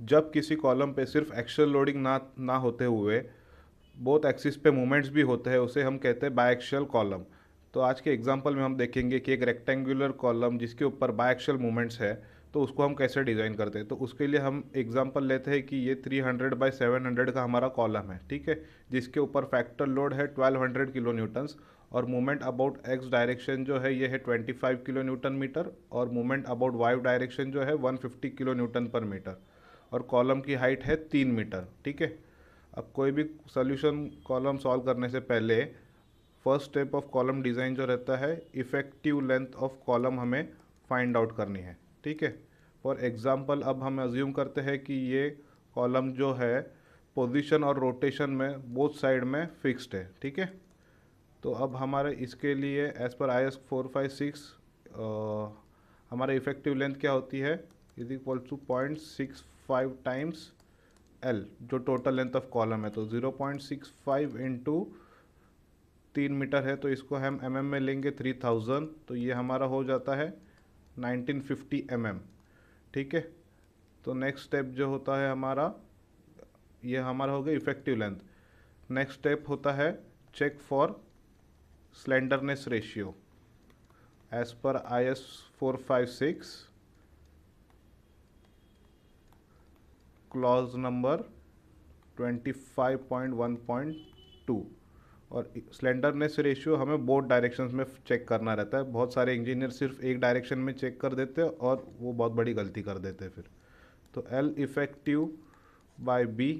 जब किसी कॉलम पे सिर्फ एक्सियल लोडिंग ना होते हुए बोथ एक्सिस पे मूवमेंट्स भी होते हैं, उसे हम कहते हैं बायएक्सियल कॉलम। तो आज के एग्जांपल में हम देखेंगे कि एक रेक्टेंगुलर कॉलम जिसके ऊपर बायएक्सियल मूवमेंट्स है, तो उसको हम कैसे डिज़ाइन करते हैं। तो उसके लिए हम एग्जांपल लेते हैं कि ये 300 बाई 700 का हमारा कॉलम है, ठीक है, जिसके ऊपर फैक्टर लोड है 1200 किलो न्यूटन्स, और मूवमेंट अबाउट एक्स डायरेक्शन जो है ये है 25 किलो न्यूटन मीटर, और मूवमेंट अबाउट वाई डायरेक्शन जो है 150 किलो न्यूटन पर मीटर, और कॉलम की हाइट है 3 मीटर, ठीक है। अब कोई भी सॉल्यूशन कॉलम सॉल्व करने से पहले first step of column design जो रहता है, इफ़ेक्टिव लेंथ ऑफ कॉलम हमें फाइंड आउट करनी है, ठीक है। फॉर एग्जांपल अब हम अज्यूम करते हैं कि ये कॉलम जो है पोजीशन और रोटेशन में बोथ साइड में फिक्स्ड है, ठीक है। तो अब हमारे इसके लिए एज़ पर IS 456 हमारा इफ़ेक्टिव लेंथ क्या होती है, is equal to 0.65 times L, जो टोटल लेंथ ऑफ कॉलम है। तो 0.65 इंटू 3 मीटर है, तो इसको हम में लेंगे 3000, तो ये हमारा हो जाता है 1950 ठीक है। तो नेक्स्ट स्टेप जो होता है हमारा, ये हमारा हो गया इफेक्टिव लेंथ। नेक्स्ट स्टेप होता है check for slenderness ratio as per IS 456 clause number 25.1.2। और स्लेंडरनेस रेशियो हमें बोथ डायरेक्शंस में चेक करना रहता है। बहुत सारे इंजीनियर सिर्फ एक डायरेक्शन में चेक कर देते हैं और वो बहुत बड़ी गलती कर देते हैं फिर। तो L effective by B,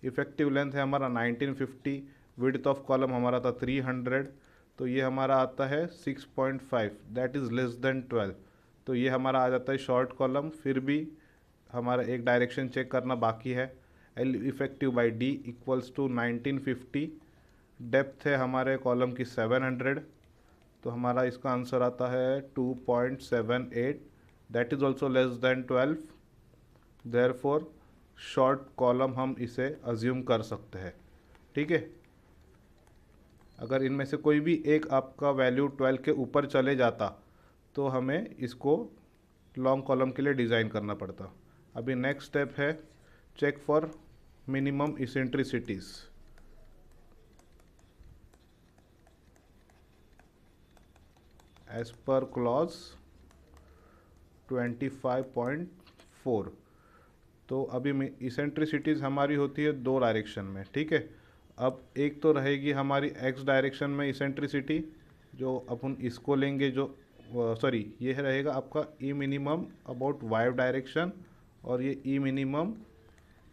effective length है हमारा 1950, विड्थ ऑफ कॉलम हमारा था 300, तो ये हमारा आता है 6.5, दैट इज़ लेस देन 12। तो ये हमारा आ जाता है शॉर्ट कॉलम। फिर भी हमारा एक डायरेक्शन चेक करना बाकी है। L effective by D equals to 1950, depth है हमारे कॉलम की 700, तो हमारा इसका आंसर आता है 2.78, that is also less than 12। Therefore short column हम इसे अज्यूम कर सकते हैं, ठीक है। अगर इनमें से कोई भी एक आपका वैल्यू 12 के ऊपर चले जाता तो हमें इसको लॉन्ग कॉलम के लिए डिज़ाइन करना पड़ता। अभी नेक्स्ट स्टेप है check for minimum eccentricities as पर क्लॉज 25.4। तो अभी इसेंट्रिसिटीज़ हमारी होती है दो डायरेक्शन में, ठीक है। अब एक तो रहेगी हमारी एक्स डायरेक्शन में इसेंट्रिसिटी, जो अपन इसको लेंगे, जो सॉरी ये रहेगा आपका ई मिनिमम अबाउट वाई डायरेक्शन, और ये ई मिनिमम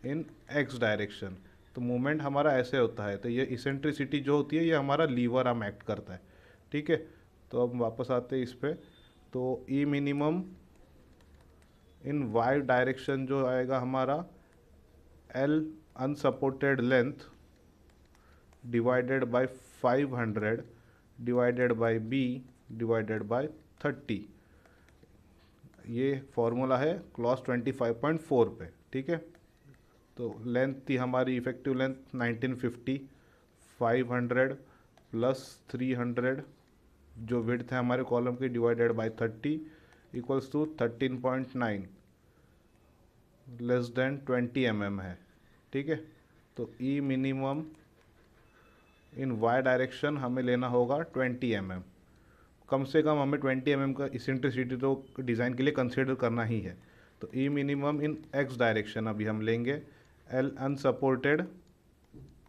इन एक्स डायरेक्शन। तो मूवमेंट हमारा ऐसे होता है। तो ये इसेंट्रिसिटी जो होती है ये हमारा लीवर हम एक्ट करता है, ठीक है। तो अब वापस आते हैं इस पर। तो e minimum in Y direction जो आएगा हमारा L unsupported length divided by 500 divided by B divided by 30। ये फॉर्मूला है क्लॉज 25.4 पे, ठीक है। तो लेंथ थी हमारी इफेक्टिव लेंथ 1950, 500 प्लस 300 जो विड्थ है हमारे कॉलम की divided by 30 equals to 13.9, less than 20 है, ठीक है। तो e minimum in Y direction हमें लेना होगा 20 कम से कम हमें 20 का इसेंट्रिसिटी तो डिज़ाइन के लिए कंसिडर करना ही है। तो ई मिनिमम इन एक्स डायरेक्शन अभी हम लेंगे L अनसपोर्टेड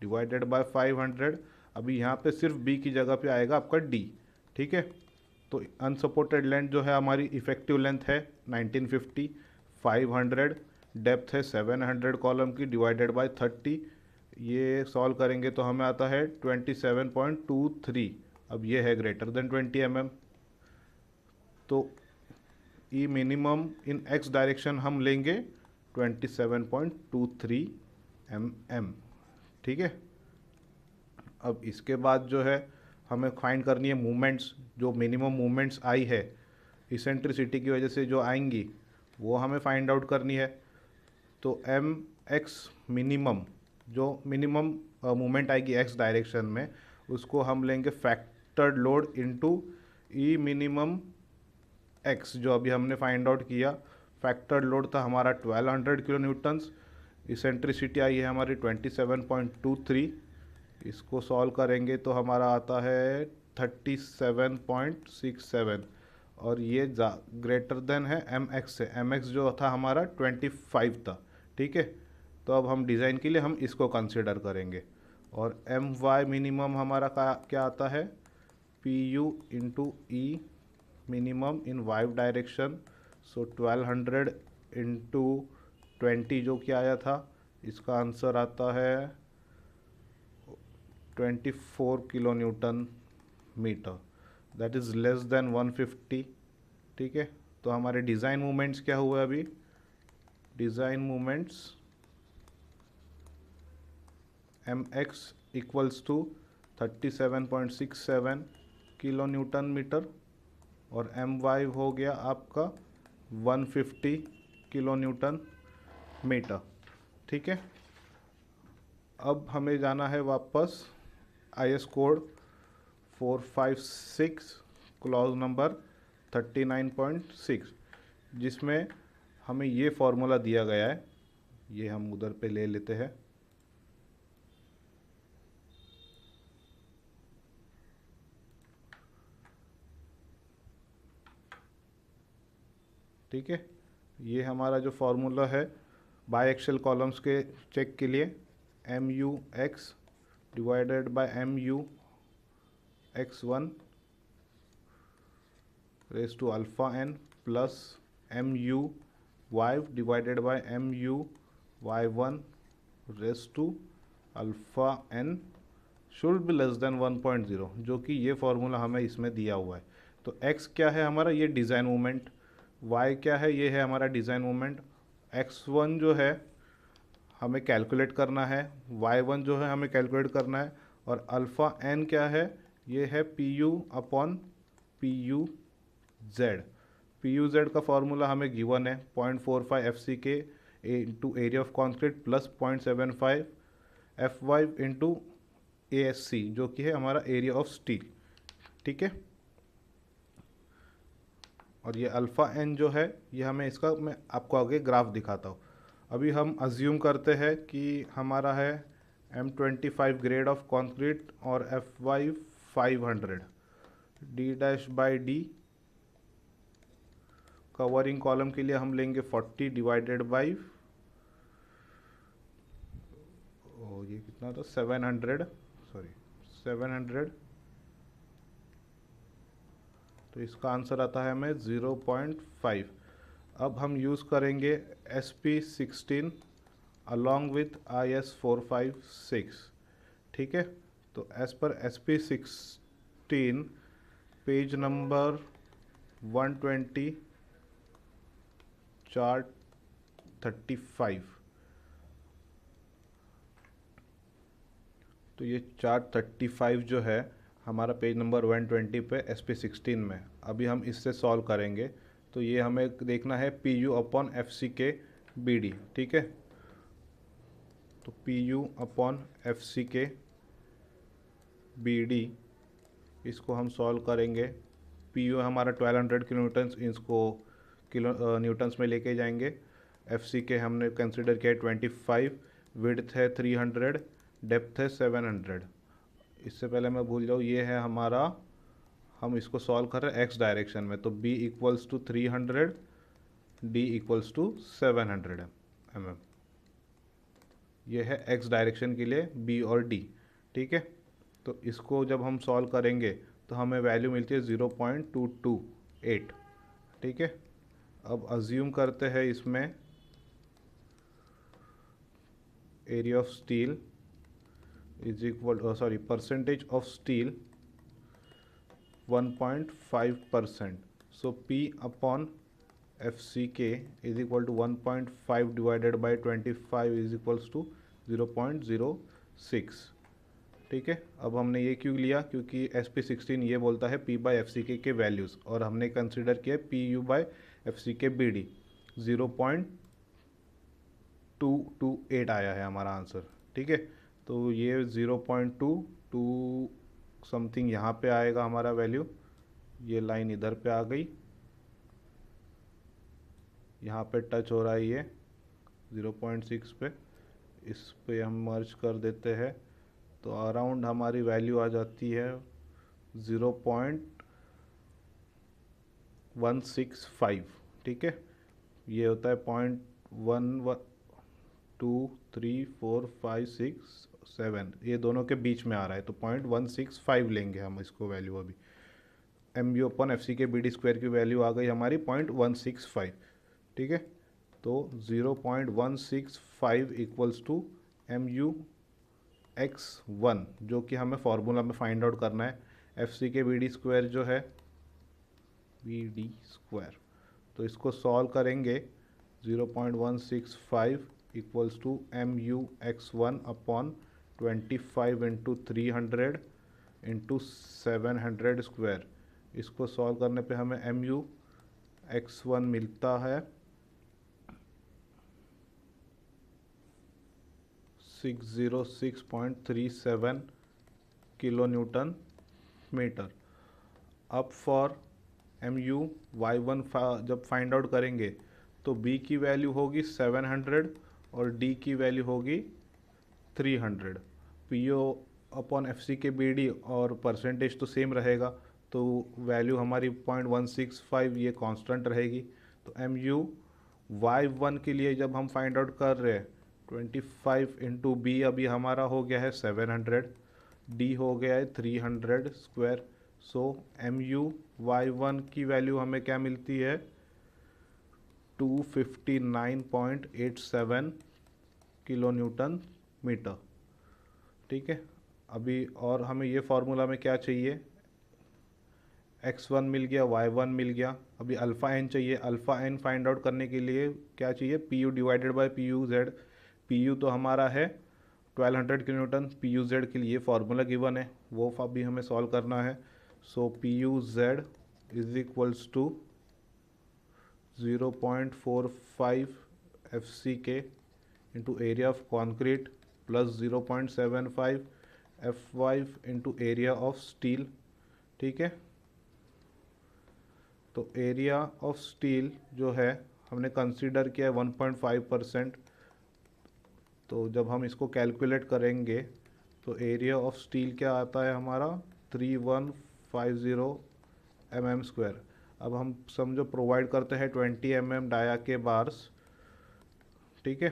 डिवाइडेड बाय 500। अभी यहाँ पे सिर्फ B की जगह पे आएगा आपका D, ठीक है। तो अनसपोर्टेड लेंथ जो है हमारी इफेक्टिव लेंथ है 1950, 500, डेप्थ है 700 कॉलम की डिवाइडेड बाय 30। ये सॉल्व करेंगे तो हमें आता है 27.23। अब ये है ग्रेटर देन 20 तो ई मिनिमम इन एक्स डायरेक्शन हम लेंगे 27.23 ठीक है। अब इसके बाद जो है हमें फाइंड करनी है मूवमेंट्स, जो मिनिमम मूवमेंट्स आई है इसेंट्रिसिटी की वजह से जो आएंगी वो हमें फाइंड आउट करनी है। तो एम एक्स मिनिमम, जो मिनिमम मूवमेंट आएगी एक्स डायरेक्शन में, उसको हम लेंगे फैक्टर्ड लोड इनटू ई मिनिमम एक्स, जो अभी हमने फाइंड आउट किया फैक्टर्ड लोड था हमारा 1200 किलो न्यूटन्स, इसेंट्रिसिटी आई है हमारी 27.23, इसको सॉल्व करेंगे तो हमारा आता है 37.67, और ये ग्रेटर देन है एम एक्स से, एम एक्स जो था हमारा 25 था, ठीक है। तो अब हम डिज़ाइन के लिए हम इसको कंसिडर करेंगे, और एम वाई मिनिमम हमारा क्या आता है, P U into e minimum in Y direction, so 1200 into 20 जो कि आया था, इसका आंसर आता है 24 kilo newton metre, that is less than 150, ठीक है। तो हमारे डिज़ाइन मूवमेंट्स क्या हुए अभी, design movements M X equals to 37.67 kilo newton metre, और एम वाई हो गया आपका 150 किलो न्यूटन मीटर, ठीक है। अब हमें जाना है वापस IS कोड 456 क्लॉज नंबर 39.6, जिसमें हमें ये फॉर्मूला दिया गया है, ये हम उधर पे ले लेते हैं। ठीक है, ये हमारा जो फॉर्मूला है बाई एक्सल कॉलम्स के चेक के लिए, M U X divided by M U X one raise to alpha N plus M U Y divided by M U Y one raise to alpha N should be less than 1.0, जो कि ये formula हमें इसमें दिया हुआ है। तो x क्या है हमारा, ये डिज़ाइन मूवमेंट, y क्या है, ये है हमारा डिज़ाइन मूवमेंट, x1 जो है हमें कैलकुलेट करना है, y1 जो है हमें कैलकुलेट करना है, और अल्फ़ा n क्या है, ये है P U upon P U Z. P U Z का फॉर्मूला हमें गिवन है 0.45 F C K into area of concrete plus 0.75 F Y into A S C, जो कि है हमारा एरिया ऑफ स्टील, ठीक है। और ये अल्फ़ा एन जो है, ये हमें इसका मैं आपको आगे ग्राफ दिखाता हूँ। अभी हम अज्यूम करते हैं कि हमारा है M25 ग्रेड ऑफ कंक्रीट और F Y 500, D dash by D covering column के लिए हम लेंगे 40 डिवाइडेड बाई, ये कितना था 700, सॉरी 700, तो इसका आंसर आता है हमें 0.5। अब हम यूज़ करेंगे SP16 अलॉन्ग विथ IS 456, ठीक है। तो as per SP16 page number 120 chart 35, तो ये चार्ट 35 जो है हमारा पेज नंबर 120 पे SP16 में, अभी हम इससे सॉल्व करेंगे। तो ये हमें देखना है P U upon F C K B D, ठीक है। तो P U upon F C K B D, इसको हम सॉल्व करेंगे। पी यू हमारा 1200 किलो न्यूटन्स, इसको किलो न्यूटन्स में लेके जाएंगे। एफ सी के हमने कंसिडर किया 25, विड्थ है 300, डेप्थ है 700। इससे पहले मैं भूल जाऊँ, ये है हमारा, हम इसको सॉल्व कर रहे हैं एक्स डायरेक्शन में, तो b equals to 300, d equals to 700 mm, ये है एक्स डायरेक्शन के लिए b और d, ठीक है। तो इसको जब हम सॉल्व करेंगे तो हमें वैल्यू मिलती है 0.228, ठीक है। अब अज्यूम करते हैं इसमें area of steel is equal, sorry percentage of steel 1.5%, so P upon F C K is equal to 1.5 divided by 25 is equals to 0.06, ठीक है। अब हमने ये क्यों लिया, क्योंकि SP16 ये बोलता है P बाई एफ सी के वैल्यूज़, और हमने कंसिडर किया P U by F C K B D, 0.228 आया है हमारा आंसर, ठीक है। तो ये 0.22 समथिंग यहाँ पे आएगा हमारा वैल्यू, ये लाइन इधर पे आ गई, यहाँ पे टच हो रहा है ये 0.6 पे, इस पे हम मर्ज कर देते हैं तो अराउंड हमारी वैल्यू आ जाती है 0.165। ठीक है, ये होता है 0.1 2 3 4 5 6 7, ये दोनों के बीच में आ रहा है तो 0.165 लेंगे हम इसको वैल्यू। अभी M U upon F C K B D square की वैल्यू आ गई हमारी 0.165। ठीक है, तो 0.165 equals to M U X one, जो कि हमें फार्मूला में फाइंड आउट करना है। F C K B D square जो है बी डी स्क्वायर, तो इसको सॉल्व करेंगे 0.165 equals to M U X one upon 25 into 300 into 700 square. इसको सॉल्व करने पे हमें एम यू एक्स वन मिलता है 606.37 किलो न्यूटन मीटर। अब for M U Y one जब फाइंड आउट करेंगे तो बी की वैल्यू होगी 700 और डी की वैल्यू होगी 300। P O upon F C K B D और परसेंटेज तो सेम रहेगा, तो वैल्यू हमारी 0.165 ये कांस्टेंट रहेगी। तो एम यू वाई वन के लिए जब हम फाइंड आउट कर रहे हैं 25 इंटू बी अभी हमारा हो गया है 700, डी हो गया है 300 square. So M U Y one की वैल्यू हमें क्या मिलती है 259.87 किलो न्यूटन मीटर। ठीक है, अभी और हमें ये फार्मूला में क्या चाहिए, x1 मिल गया, y1 मिल गया, अभी अल्फ़ा एन चाहिए। अल्फ़ा एन फाइंड आउट करने के लिए क्या चाहिए, P U divided by P U Z. P you तो हमारा है 1200 kilo Newton, P U Z के लिए फार्मूला गिवन है, वो अभी हमें सॉल्व करना है। So P U Z is equals to 0.45 F C K into area of concrete plus 0.75 F5 into area of steel. ठीक है, तो एरिया ऑफ स्टील जो है हमने कंसीडर किया है 1.5%। तो जब हम इसको कैलकुलेट करेंगे तो एरिया ऑफ स्टील क्या आता है हमारा 3150 mm स्क्वायर। अब हम समझो प्रोवाइड करते हैं 20 mm डाया के बार्स। ठीक है,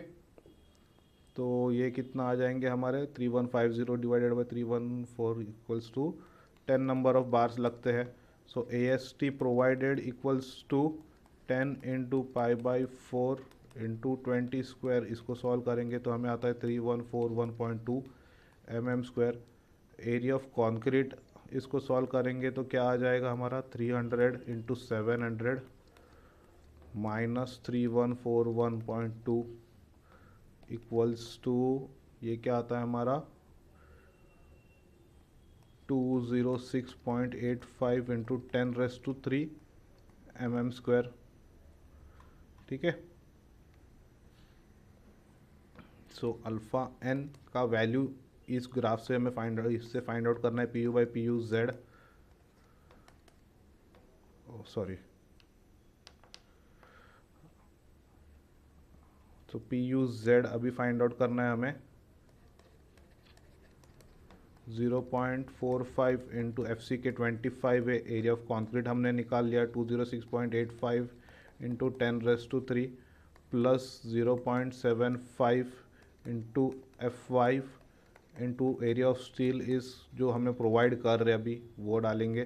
तो ये कितना आ जाएंगे हमारे 3150 divided by 314 equals to 10 number of bars लगते हैं। So A S T provided equals to 10 into pi by 4 into 20 square. इसको सॉल्व करेंगे तो हमें आता है 3141.2 mm square. Area of concrete इसको सॉल्व करेंगे तो क्या आ जाएगा हमारा 300 इंटू 700 माइनस 3141.2 इक्वल्स टू ये क्या आता है हमारा 206.85 इंटू 10⁻³ mm स्क्वायर। ठीक है, सो अल्फ़ा एन का वैल्यू इस ग्राफ से हमें इससे फाइंड आउट करना है P U by P U Z. Sorry, तो पी यू जेड अभी फाइंड आउट करना है हमें 0.45 इंटू एफ सी के 25 है, एरिया ऑफ कॉन्क्रीट हमने निकाल लिया 206.85 into 10⁻³ plus 0.75 into F5 into area of steel इस जो हमें प्रोवाइड कर रहे अभी वो डालेंगे।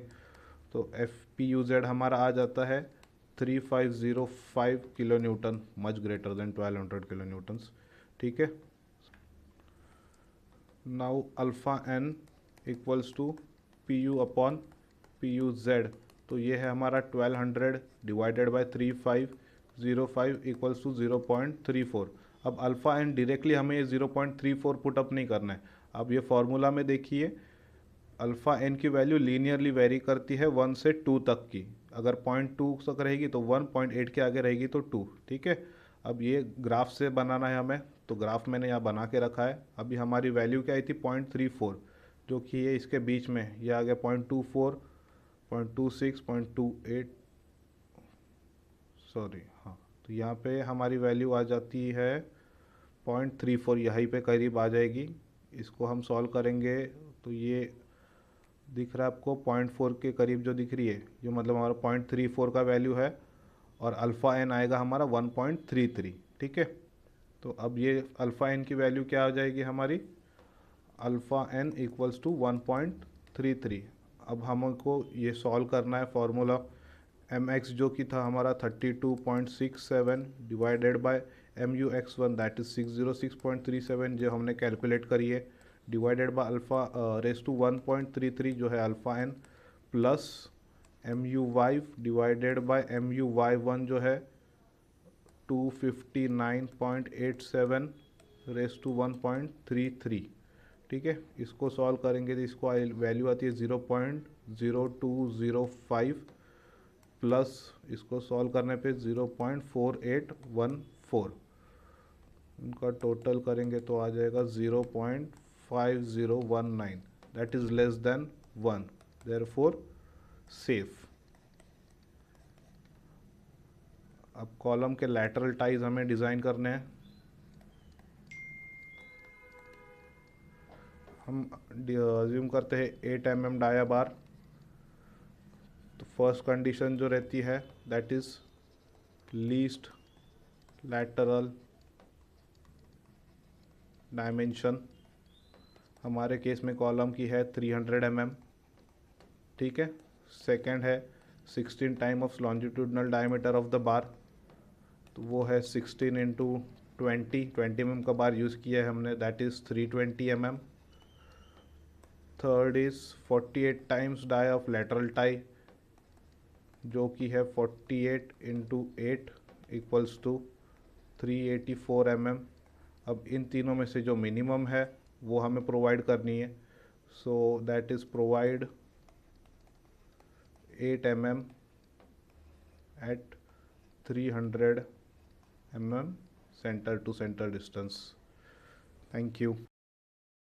तो एफ पी यू जेड हमारा आ जाता है 3505 kilo newton, much greater than 1200 kilo newtons. ठीक है, now alpha N equals to P U upon P U Z. तो ये है हमारा 1200 डिवाइडेड बाई 3505 इक्वल्स टू 0.34। अब अल्फ़ा एन डायरेक्टली हमें ये 0.34 पुट अप नहीं करना है। अब ये फार्मूला में देखिए अल्फ़ा एन की वैल्यू लीनियरली वेरी करती है 1 से 2 तक की। अगर 0.2 तक रहेगी तो 1, 0.8 के आगे रहेगी तो 2। ठीक है, अब ये ग्राफ से बनाना है हमें, तो ग्राफ मैंने यहाँ बना के रखा है। अभी हमारी वैल्यू क्या आई थी 0.34, जो कि ये इसके बीच में ये आ गया 0.24, 0.26, 0.28, सॉरी हाँ, तो तो यहाँ पे हमारी वैल्यू आ जाती है 0.34, यहीं पे करीब आ जाएगी। इसको हम सॉल्व करेंगे तो ये दिख रहा है आपको 0.4 के करीब जो दिख रही है, जो मतलब हमारा 0.34 का वैल्यू है, और अल्फ़ा एन आएगा हमारा 1.33। ठीक है, तो अब ये अल्फ़ा एन की वैल्यू क्या आ जाएगी हमारी, अल्फ़ा एन इक्वल्स टू 1.33। अब हमको ये सॉल्व करना है फॉर्मूला एम एक्स जो कि था हमारा 32.67 divided by M U X one that is 606.37 जो हमने कैलकुलेट करी है, divided by alpha raise to 1.33 जो है alpha N, plus M U Y divided by M U Y one जो है 259.87 रेस टू 1.33। ठीक है, इसको सॉल्व करेंगे तो इसको वैल्यू आती है 0.0205 प्लस इसको सॉल्व करने पे 0.4814, उनका टोटल करेंगे तो आ जाएगा 0.5019, that is less then 1, therefore safe. अब कॉलम के लैटरल टाइज हमें डिज़ाइन करने हैं। हम अज्यूम करते हैं 8 mm डाया बार। तो फर्स्ट कंडीशन जो रहती है that is least lateral dimension, हमारे केस में कॉलम की है 300 mm। ठीक है, सेकंड है 16 time of longitudinal diameter of the bar, तो वो है 16 इंटू 20 mm का बार यूज़ किया है हमने, that is 320 mm। Third is 48 times dia of lateral tie जो कि है 48 इंटू 8 इक्वल्स टू 384 mm। अब इन तीनों में से जो मिनिमम है वो हमें प्रोवाइड करनी है, so that is provide 8 mm at 300 mm center to center distance। Thank you।